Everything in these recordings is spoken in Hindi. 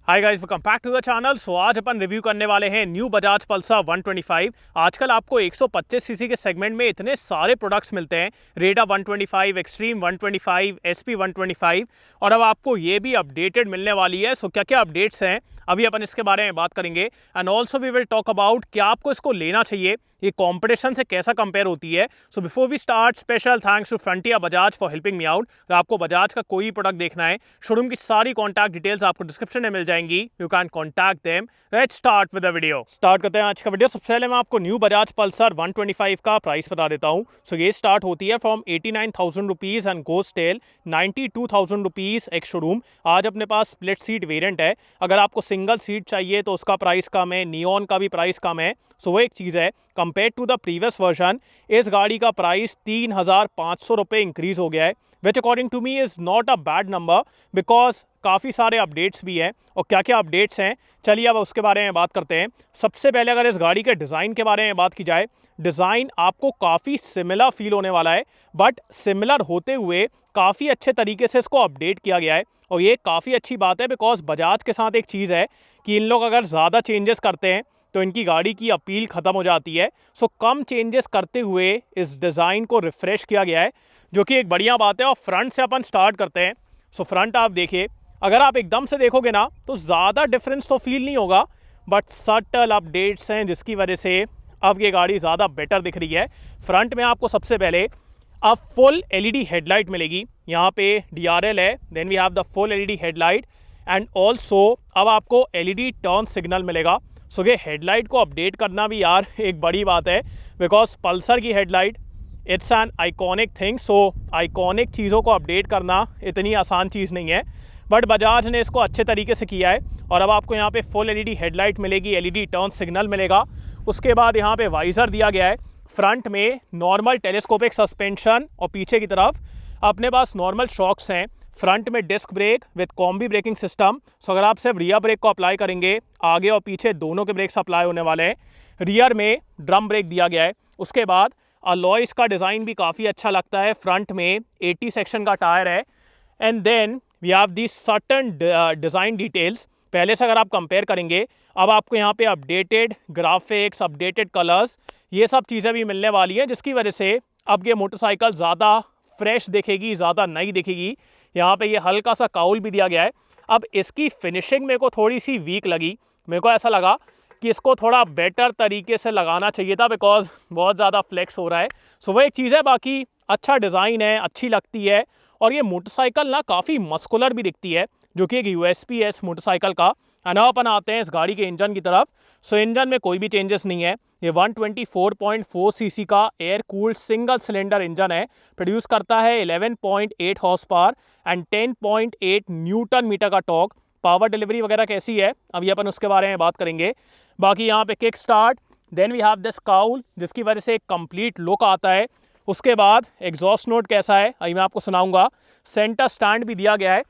Hi guys, welcome back to the channel. So आज अपन रिव्यू करने वाले हैं न्यू बजाज पल्सर 125। आजकल आपको 125 सीसी के सेगमेंट में इतने सारे प्रोडक्ट्स मिलते हैं, रेडा 125, एक्सट्रीम 125, एसपी 125, और अब आपको ये भी अपडेटेड मिलने वाली है। सो क्या क्या अपडेट्स हैं अभी अपन इसके बारे में बात करेंगे, and also we will talk about क्या आपको इसको लेना चाहिए, ये कंपटीशन से कैसा कंपेयर होती है। So before we start, special thanks to frontier Bajaj for helping me out. अगर आपको बजाज का कोई प्रोडक्ट देखना है, शोरूम की सारी कॉन्टैक्ट डिटेल्स आपको डिस्क्रिप्शन में मिल जाएंगी, you can contact them. Let's start with the video. Start करते हैं आज का वीडियो। सबसे पहले मैं आपको न्यू बजाज पल्सर 125 का प्राइस बता देता हूँ। सो ये स्टार्ट होती है from 89,000 rupees and goes till 92,000 rupees एक शोरूम। आज अपने पास स्प्लिट सीट वेरिएंट है। अगर आपको सिंगल सीट चाहिए तो उसका प्राइस कम है, नियॉन का भी प्राइस कम है। सो वो एक चीज़ है। Compare to the previous version, इस गाड़ी का प्राइस 3,500 रुपये इंक्रीज हो गया है, which according to me is not a bad number, because काफ़ी सारे अपडेट्स भी हैं। और क्या क्या अपडेट्स हैं, चलिए अब उसके बारे में बात करते हैं। सबसे पहले अगर इस गाड़ी के डिज़ाइन के बारे में बात की जाए, डिज़ाइन आपको काफ़ी सिमिलर फील होने वाला है, बट सिमिलर होते हुए काफ़ी अच्छे तरीके से इसको अपडेट किया गया है। और ये काफ़ी अच्छी बात है, बिकॉज बजाज के साथ एक चीज़ है कि इन लोग अगर ज़्यादा चेंजेस करते हैं तो इनकी गाड़ी की अपील ख़त्म हो जाती है। सो कम चेंजेस करते हुए इस डिज़ाइन को रिफ़्रेश किया गया है, जो कि एक बढ़िया बात है। और फ्रंट से अपन स्टार्ट करते हैं। सो फ्रंट आप देखिए, अगर आप एकदम से देखोगे ना तो ज़्यादा डिफरेंस तो फील नहीं होगा, बट सटल अपडेट्स हैं जिसकी वजह से अब ये गाड़ी ज़्यादा बेटर दिख रही है। फ्रंट में आपको सबसे पहले अब फुल एलईडी हेडलाइट मिलेगी। यहाँ पे DRL है, then we have the full LED headlight, and also अब आपको एलईडी टर्न सिग्नल मिलेगा। सो ये हेडलाइट को अपडेट करना भी यार एक बड़ी बात है, बिकॉज पल्सर की headlight it's an iconic thing. So iconic चीज़ों को अपडेट करना इतनी आसान चीज़ नहीं है, बट बजाज ने इसको अच्छे तरीके से किया है। और अब आपको यहाँ पे फुल एलईडी हेडलाइट मिलेगी, एलईडी टर्न सिग्नल मिलेगा। उसके बाद यहाँ पे वाइज़र दिया गया है। फ्रंट में नॉर्मल टेलीस्कोपिक सस्पेंशन और पीछे की तरफ अपने पास नॉर्मल शॉक्स हैं। फ्रंट में disc brake with combi braking system. So अगर आप सिर्फ रियर ब्रेक को अप्लाई करेंगे, आगे और पीछे दोनों के ब्रेक्स अप्लाई होने वाले हैं। रियर में ड्रम ब्रेक दिया गया है। उसके बाद अलॉयस का डिज़ाइन भी काफ़ी अच्छा लगता है। फ्रंट में 80 सेक्शन का टायर है, and then we have the certain design details. पहले से अगर आप कंपेयर करेंगे, अब आपको यहाँ पे अपडेटेड ग्राफिक्स, अपडेटेड कलर्स, ये सब चीज़ें भी मिलने वाली हैं, जिसकी वजह से अब ये मोटरसाइकिल ज़्यादा फ्रेश दिखेगी, ज़्यादा नई दिखेगी। यहाँ पे ये हल्का सा काउल भी दिया गया है। अब इसकी फिनिशिंग मेरे को थोड़ी सी वीक लगी। मेरे को ऐसा लगा कि इसको थोड़ा बेटर तरीके से लगाना चाहिए था, बिकॉज बहुत ज़्यादा फ्लेक्स हो रहा है। सो वो एक चीज़ है। बाकी अच्छा डिज़ाइन है, अच्छी लगती है। और ये मोटरसाइकिल ना काफ़ी मस्कुलर भी दिखती है, जो कि एक USP है इस मोटरसाइकिल का। एंड अब अपन आते हैं इस गाड़ी के इंजन की तरफ। सो इंजन में कोई भी चेंजेस नहीं है। ये 124.4 सीसी का air cooled single cylinder engine है। प्रोड्यूस करता है 11.8 horsepower and 10.8 newton metre का टॉर्क। पावर डिलीवरी वगैरह कैसी है अभी अपन उसके बारे में बात करेंगे। बाकी यहाँ पे kick start, then we have this cowl, जिसकी वजह से एक कंप्लीट लुक आता है। उसके बाद एग्जॉस्ट नोट कैसा है अभी मैं आपको सुनाऊंगा। सेंटर स्टैंड भी दिया गया है,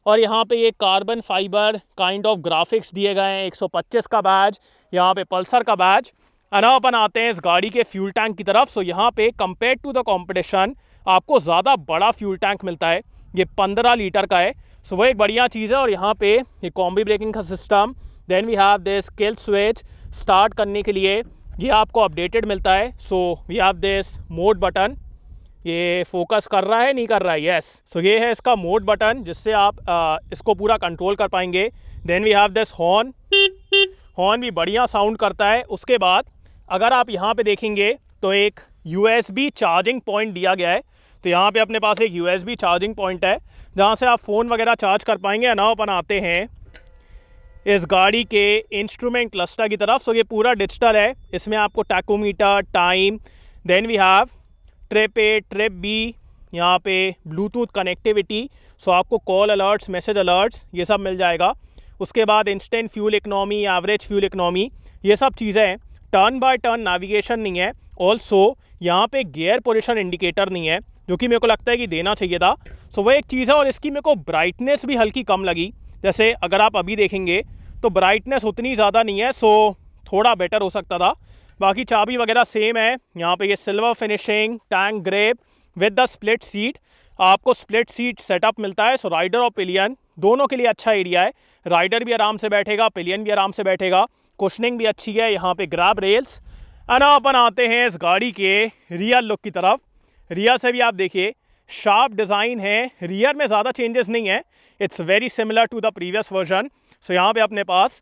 और यहाँ पे ये carbon fibre kind of graphics दिए गए हैं। 125 का बैज, यहाँ पे पल्सर का बैज। अब अपन आते हैं इस गाड़ी के फ्यूल टैंक की तरफ। सो यहाँ पे कंपेयर टू द कंपटीशन आपको ज़्यादा बड़ा फ्यूल टैंक मिलता है। ये 15 लीटर का है। सो वो एक बढ़िया चीज़ है। और यहाँ पे ये कॉम्बी ब्रेकिंग का system, then we have this kill switch, start करने के लिए ये आपको अपडेटेड मिलता है। So we have this mode button, ये फोकस कर रहा है नहीं कर रहा है, यस। सो ये है इसका मोड बटन, जिससे आप इसको पूरा कंट्रोल कर पाएंगे। Then we have this horn, horn भी बढ़िया साउंड करता है। उसके बाद अगर आप यहाँ पे देखेंगे तो एक USB चार्जिंग पॉइंट दिया गया है। तो यहाँ पे अपने पास एक USB चार्जिंग पॉइंट है, जहाँ से आप फ़ोन वगैरह चार्ज कर पाएंगे। नाउ अपन आते हैं इस गाड़ी के इंस्ट्रूमेंट क्लस्टर की तरफ। सो ये पूरा डिजिटल है। इसमें आपको tachometer, time, then we have trip A, trip B, यहाँ पे ब्लूटूथ कनेक्टिविटी। सो आपको कॉल अलर्ट्स, मैसेज अलर्ट्स, ये सब मिल जाएगा। उसके बाद instant fuel economy, average fuel economy, ये सब चीज़ें हैं। टर्न बाय टर्न नेविगेशन नहीं है। ऑल्सो यहाँ पे गियर पोजीशन इंडिकेटर नहीं है, जो कि मेरे को लगता है कि देना चाहिए था। सो वो एक चीज़ है। और इसकी मेरे को ब्राइटनेस भी हल्की कम लगी। जैसे अगर आप अभी देखेंगे तो ब्राइटनेस उतनी ज़्यादा नहीं है, सो थोड़ा बेटर हो सकता था। बाकी चाबी वगैरह सेम है। यहाँ पे ये silver finishing, tank grip with the split seat, आपको स्प्लिट सीट सेटअप मिलता है। सो राइडर और पिलियन दोनों के लिए अच्छा एरिया है। राइडर भी आराम से बैठेगा, पिलियन भी आराम से बैठेगा, कुशनिंग भी अच्छी है, यहाँ पे ग्रैब रेल्स। और अपन आते हैं इस गाड़ी के रियर लुक की तरफ। रियर से भी आप देखिए शार्प डिज़ाइन है, रियर में ज़्यादा चेंजेस नहीं है, it's very similar to the previous version. So यहाँ पे अपने पास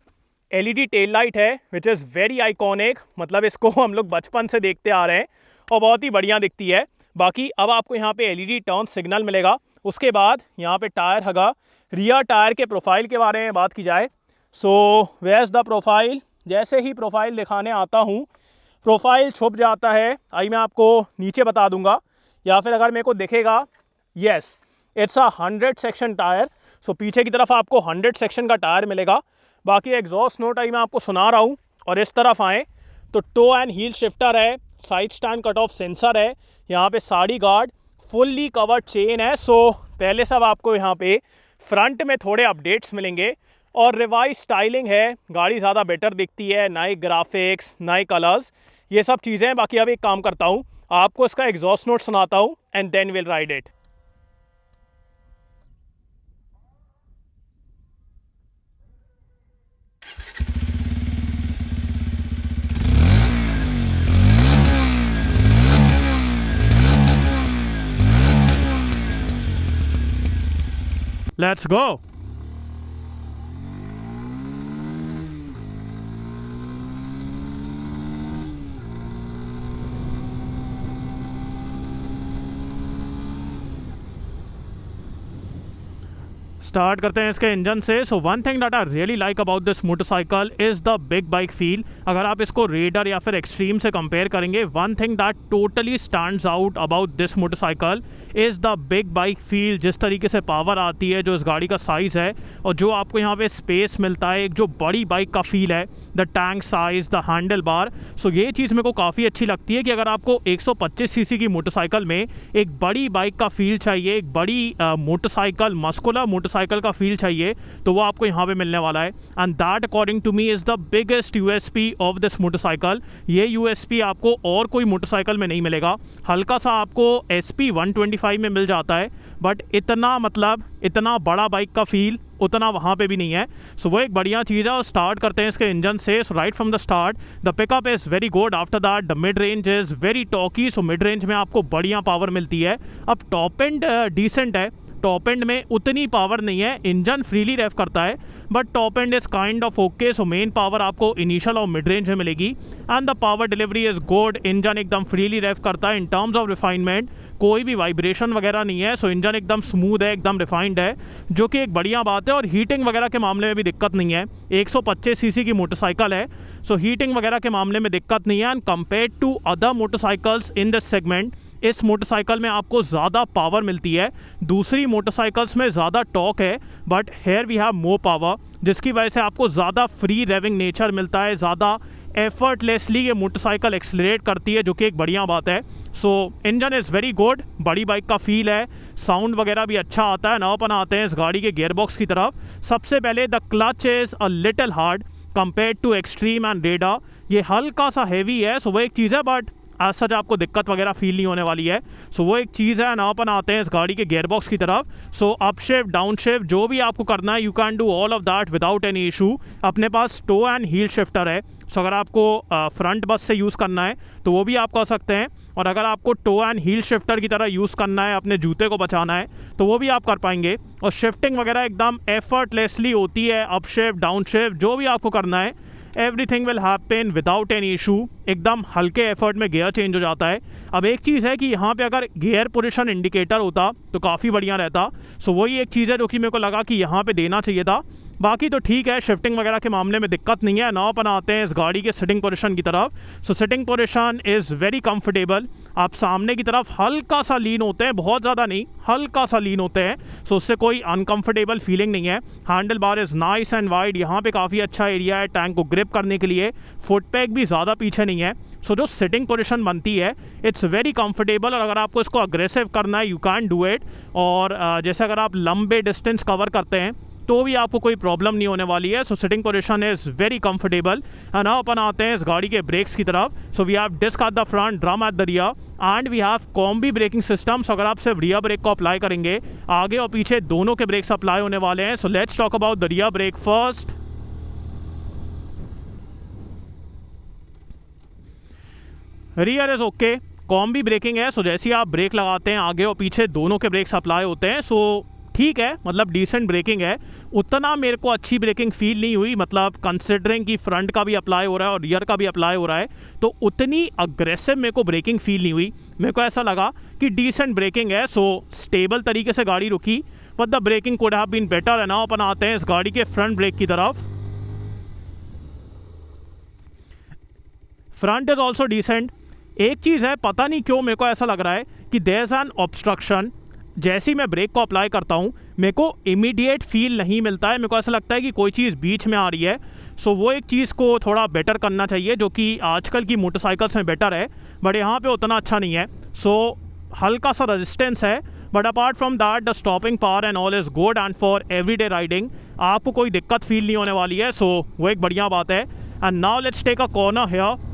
LED टेल लाइट है विच इज़ वेरी आइकॉनिक, मतलब इसको हम लोग बचपन से देखते आ रहे हैं और बहुत ही बढ़िया दिखती है। बाकी अब आपको यहाँ पे LED टर्न सिग्नल मिलेगा। उसके बाद यहाँ पे टायर होगा। रियर टायर के प्रोफाइल के बारे में बात की जाए, so where is the profile. जैसे ही प्रोफाइल दिखाने आता हूँ प्रोफाइल छुप जाता है। आई मैं आपको नीचे बता दूंगा, या फिर अगर मेरे को दिखेगा, yes it's a 100 section tyre. So पीछे की तरफ आपको 100 सेक्शन का टायर मिलेगा। बाकी एग्जॉस्ट नोट आई मैं आपको सुना रहा हूँ। और इस तरफ आएँ तो टो एंड हील शिफ्टर है, side stand cut off sensor है, यहाँ पे sari guard, fully covered chain है। सो पहले सब आपको यहाँ पे फ्रंट में थोड़े अपडेट्स मिलेंगे और रिवाइज स्टाइलिंग है, गाड़ी ज़्यादा बेटर दिखती है, नए ग्राफिक्स, नए कलर्स, ये सब चीज़ें हैं। बाकी अब एक काम करता हूँ, आपको इसका एग्जॉस्ट नोट सुनाता हूँ and then will ride it. Let's go. Start करते हैं इसके इंजन से। So one thing that I really like about this motorcycle is the big bike feel. अगर आप इसको रेडर या फिर एक्सट्रीम से कंपेयर करेंगे, one thing that totally stands out about this motorcycle is the big bike feel. जिस तरीके से पावर आती है, जो इस गाड़ी का साइज़ है और जो आपको यहाँ पे स्पेस मिलता है, एक जो बड़ी बाइक का फील है, the tank size, the handlebar. So ये चीज़ मेरे को काफ़ी अच्छी लगती है कि अगर आपको 125 सीसी की मोटरसाइकिल में एक बड़ी बाइक का फील चाहिए, एक बड़ी मोटरसाइकिल, मस्कुलर मोटरसाइकिल का फील चाहिए, तो वो आपको यहाँ पे मिलने वाला है। And that according to me is the biggest USP of this motorcycle. ये यूएसपी आपको और कोई मोटरसाइकिल में नहीं मिलेगा। हल्का सा आपको SP 125 में मिल जाता है, बट इतना मतलब इतना बड़ा बाइक का फील उतना वहाँ पे भी नहीं है। सो वो एक बढ़िया चीज़ है। और स्टार्ट करते हैं इसके इंजन से। So right from the start the pickup is very good. After that the mid range is very torquey. So mid range में आपको बढ़िया पावर मिलती है। अब टॉप एंड डिसेंट है, टॉप एंड में उतनी पावर नहीं है, इंजन फ्रीली रेव करता है, but top and is kind of okay. So main power आपको इनिशियल और मिड रेंज में मिलेगी and the power delivery is good. Engine एकदम फ्रीली रेव करता है। इन टर्म्स ऑफ रिफाइनमेंट कोई भी वाइब्रेशन वगैरह नहीं है। सो इंजन एकदम स्मूथ है, एकदम रिफाइंड है, जो कि एक बढ़िया बात है। और हीटिंग वगैरह के मामले में भी दिक्कत नहीं है। 125 सीसी की मोटरसाइकिल है, सो हीटिंग वगैरह के मामले में दिक्कत नहीं है। And compare to other motorcycles in this segment, इस मोटरसाइकिल में आपको ज़्यादा पावर मिलती है। दूसरी मोटरसाइकिल्स में ज़्यादा टॉर्क है, but here we have more power, जिसकी वजह से आपको ज़्यादा फ्री रेविंग नेचर मिलता है, ज़्यादा एफर्टलेसली ये मोटरसाइकिल एक्सलरेट करती है, जो कि एक बढ़िया बात है। सो इंजन इज़ वेरी गुड, बड़ी बाइक का फील है, साउंड वगैरह भी अच्छा आता है। नाउ अपन आते हैं इस गाड़ी के गियरबॉक्स की तरफ। सबसे पहले the clutch is a little hard compared to Xtreme and Raider. ये हल्का सा हैवी है, सो वो एक चीज़ है, बट आज सच आपको दिक्कत वगैरह फील नहीं होने वाली है। सो वो एक चीज़ है। ना अपन आते हैं इस गाड़ी के गियरबॉक्स की तरफ। So up shift, down shift, जो भी आपको करना है, you can do all of that without any issue. अपने पास टो एंड हील शिफ्टर है, सो अगर आपको फ्रंट बस से यूज़ करना है तो वो भी आप कर सकते हैं, और अगर आपको टो एंड हील शिफ्टर की तरह यूज़ करना है, अपने जूते को बचाना है, तो वो भी आप कर पाएंगे। और शिफ्टिंग वगैरह एकदम एफर्टलेसली होती है। अप शिफ्ट, डाउन शिफ्ट, जो भी आपको करना है, everything will happen without any issue. एकदम हल्के एफर्ट में गियर चेंज हो जाता है। अब एक चीज़ है कि यहाँ पे अगर गियर पोजीशन इंडिकेटर होता तो काफ़ी बढ़िया रहता। सो वही एक चीज़ है जो कि मेरे को लगा कि यहाँ पे देना चाहिए था। बाकी तो ठीक है, शिफ्टिंग वगैरह के मामले में दिक्कत नहीं है। नाउ अपन आते हैं इस गाड़ी के सिटिंग पोजीशन की तरफ। So sitting position is very comfortable. आप सामने की तरफ हल्का सा लीन होते हैं, बहुत ज़्यादा नहीं, हल्का सा लीन होते हैं, सो उससे कोई अनकंफर्टेबल फीलिंग नहीं है। Handle bar is nice and wide, यहाँ पे काफ़ी अच्छा एरिया है टैंक को ग्रिप करने के लिए। फुट पैक भी ज़्यादा पीछे नहीं है। सो जो सिटिंग पोजीशन बनती है, इट्स वेरी कंफर्टेबल। और अगर आपको इसको अग्रेसिव करना है, यू कैन डू इट। और जैसे अगर आप लंबे डिस्टेंस कवर करते हैं तो भी आपको कोई प्रॉब्लम नहीं होने वाली है। So sitting position is very comfortable. And now अपन आते हैं इस गाड़ी के ब्रेक्स की तरफ। So we have disc at the front, drum at the rear and we have combi braking system. So अगर आप सिर्फ रियर ब्रेक को अप्लाई करेंगे, आगे और पीछे दोनों के ब्रेक्स अप्लाई होने वाले हैं। So let's talk about the rear brake first. Rear is okay, combi breaking है। सो जैसे ही आप ब्रेक लगाते हैं, आगे और पीछे दोनों के ब्रेक्स अप्लाई होते हैं। सो ठीक है, मतलब डिसेंट ब्रेकिंग है। उतना मेरे को अच्छी ब्रेकिंग फील नहीं हुई, मतलब कंसिडरिंग कि फ्रंट का भी अप्लाई हो रहा है और रियर का भी अप्लाई हो रहा है, तो उतनी अग्रेसिव मेरे को ब्रेकिंग फील नहीं हुई। मेरे को ऐसा लगा कि डिसेंट ब्रेकिंग है। सो स्टेबल तरीके से गाड़ी रुकी, but the braking could have been better. है ना, अपन आते हैं इस गाड़ी के फ्रंट ब्रेक की तरफ। Front is also decent. एक चीज़ है, पता नहीं क्यों मेरे को ऐसा लग रहा है कि देयर इज़ एन ऑब्स्ट्रक्शन। जैसे ही मैं ब्रेक को अप्लाई करता हूँ, मेरे को इमीडिएट फील नहीं मिलता है। मेरे को ऐसा लगता है कि कोई चीज़ बीच में आ रही है। सो वो एक चीज़ को थोड़ा बेटर करना चाहिए, जो कि आजकल की मोटरसाइकिल्स में बेटर है, बट यहाँ पे उतना अच्छा नहीं है। सो हल्का सा रेजिस्टेंस है, but apart from that the stopping power and all is good. And for everyday riding आपको कोई दिक्कत फील नहीं होने वाली है। सो वो एक बढ़िया बात है। And now let's take a corner here.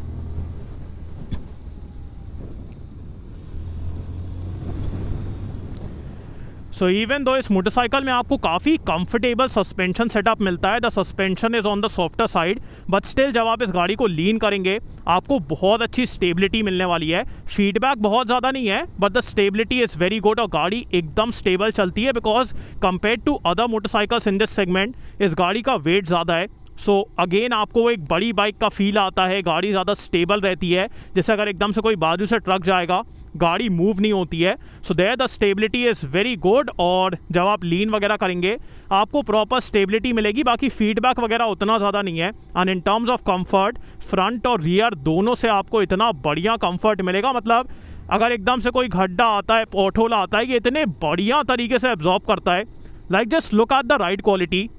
So even though this motorcycle में आपको काफ़ी कंफर्टेबल सस्पेंशन सेटअप मिलता है, the suspension is on the softer side, but still जब आप इस गाड़ी को लीन करेंगे, आपको बहुत अच्छी स्टेबिलिटी मिलने वाली है। फीडबैक बहुत ज़्यादा नहीं है, but the stability is very good और गाड़ी एकदम स्टेबल चलती है, because compare to other motorcycles in this segment इस गाड़ी का वेट ज़्यादा है। सो अगेन आपको एक बड़ी बाइक का फील आता है, गाड़ी ज़्यादा स्टेबल रहती है। जैसे अगर एकदम से कोई बाजू से ट्रक जाएगा, गाड़ी मूव नहीं होती है। So there the stability is very good, और जब आप लीन वगैरह करेंगे आपको प्रॉपर स्टेबिलिटी मिलेगी। बाकी फीडबैक वगैरह उतना ज़्यादा नहीं है। And in terms of comfort, front और रियर दोनों से आपको इतना बढ़िया कंफर्ट मिलेगा। मतलब अगर एकदम से कोई गड्ढा आता है, पोटहोल आता है, ये इतने बढ़िया तरीके से एब्जॉर्ब करता है। Like just look at the ride quality.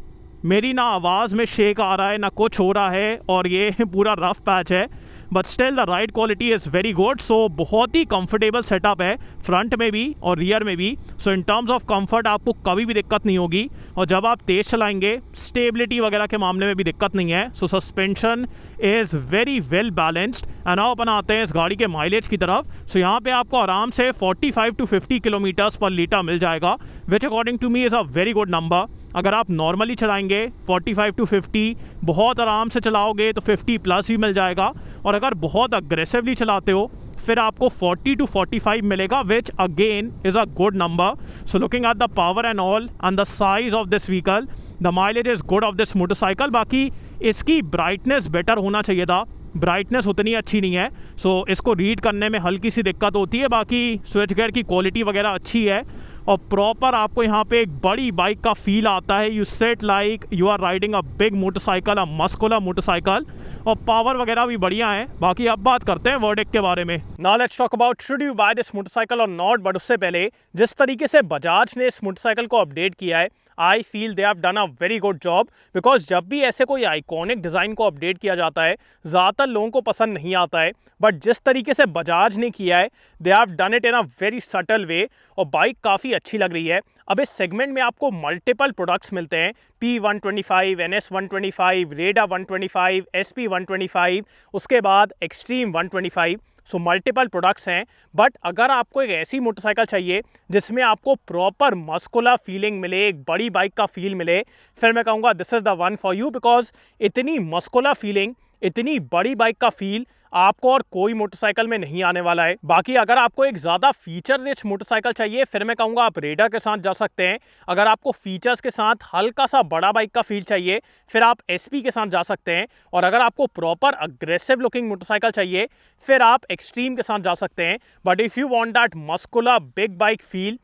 मेरी ना आवाज़ में शेक आ रहा है, ना कुछ हो रहा है, और ये पूरा रफ पैच है, but still the ride quality is very good. So बहुत ही कंफर्टेबल सेटअप है, फ्रंट में भी और रियर में भी। So in terms of comfort आपको कभी भी दिक्कत नहीं होगी, और जब आप तेज़ चलाएंगे, स्टेबिलिटी वगैरह के मामले में भी दिक्कत नहीं है। So suspension is very well balanced. And now अपन आते हैं इस गाड़ी के माइलेज की तरफ। सो यहाँ पे आपको आराम से 45 to 50 किलोमीटर्स पर लीटर मिल जाएगा, which according to me is a very good number. अगर आप नॉर्मली चलाएंगे 45 to 50, बहुत आराम से चलाओगे तो 50 प्लस भी मिल जाएगा, और अगर बहुत अग्रेसिवली चलाते हो फिर आपको 40 to 45 मिलेगा, which again is a good number. So looking at the power and all and the size of this vehicle, the mileage is good of this motorcycle. बाकी इसकी ब्राइटनेस बेटर होना चाहिए था, ब्राइटनेस उतनी अच्छी नहीं है। सो इसको रीड करने में हल्की सी दिक्कत होती है। बाकी स्विच गियर की क्वालिटी वगैरह अच्छी है, और प्रॉपर आपको यहाँ पे एक बड़ी बाइक का फील आता है। You set like you are riding a big motorcycle, a muscular motorcycle, और पावर वगैरह भी बढ़िया है। बाकी अब बात करते हैं वर्डिक्ट के बारे में। Now let's talk about should you buy this motorcycle or not. But उससे पहले जिस तरीके से बजाज ने इस मोटरसाइकिल को अपडेट किया है, I feel they have done a very good job, because जब भी ऐसे कोई आइकॉनिक डिज़ाइन को अपडेट किया जाता है, ज़्यादातर लोगों को पसंद नहीं आता है, बट जिस तरीके से बजाज ने किया है, they have done it in a very subtle way, और बाइक काफ़ी अच्छी लग रही है। अब इस सेगमेंट में आपको मल्टीपल प्रोडक्ट्स मिलते हैं, P125, NS125, रेडा 125, SP 125, उसके बाद एक्सट्रीम 125। सो मल्टीपल प्रोडक्ट्स हैं, बट अगर आपको एक ऐसी मोटरसाइकिल चाहिए जिसमें आपको प्रॉपर मस्कुलर फीलिंग मिले, एक बड़ी बाइक का फील मिले, फिर मैं कहूँगा this is the one for you, because इतनी मस्कुलर फीलिंग, इतनी बड़ी बाइक का फील आपको और कोई मोटरसाइकिल में नहीं आने वाला है। बाकी अगर आपको एक ज़्यादा फीचर रिच मोटरसाइकिल चाहिए, फिर मैं कहूँगा आप रेडा के साथ जा सकते हैं। अगर आपको फीचर्स के साथ हल्का सा बड़ा बाइक का फील चाहिए, फिर आप SP के साथ जा सकते हैं। और अगर आपको प्रॉपर अग्रेसिव लुकिंग मोटरसाइकिल चाहिए, फिर आप एक्सट्रीम के साथ जा सकते हैं। But if you want that muscular big bike feel,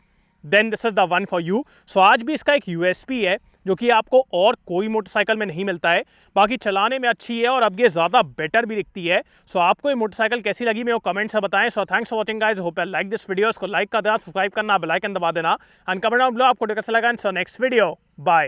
then this is the one for you. So आज भी इसका एक USP है जो कि आपको और कोई मोटरसाइकिल में नहीं मिलता है। बाकी चलाने में अच्छी है, और अब ये ज़्यादा बेटर भी दिखती है। सो आपको ये मोटरसाइकिल कैसी लगी मेरे को कमेंट से बताएं। So thanks for watching guys, hope you like this video. इसको लाइक कर देना, सब्सक्राइब करना, बेल आइकन दबा देना, एंड कमेंट डाउन बिलो आपको कैसा लगा। So next video, bye.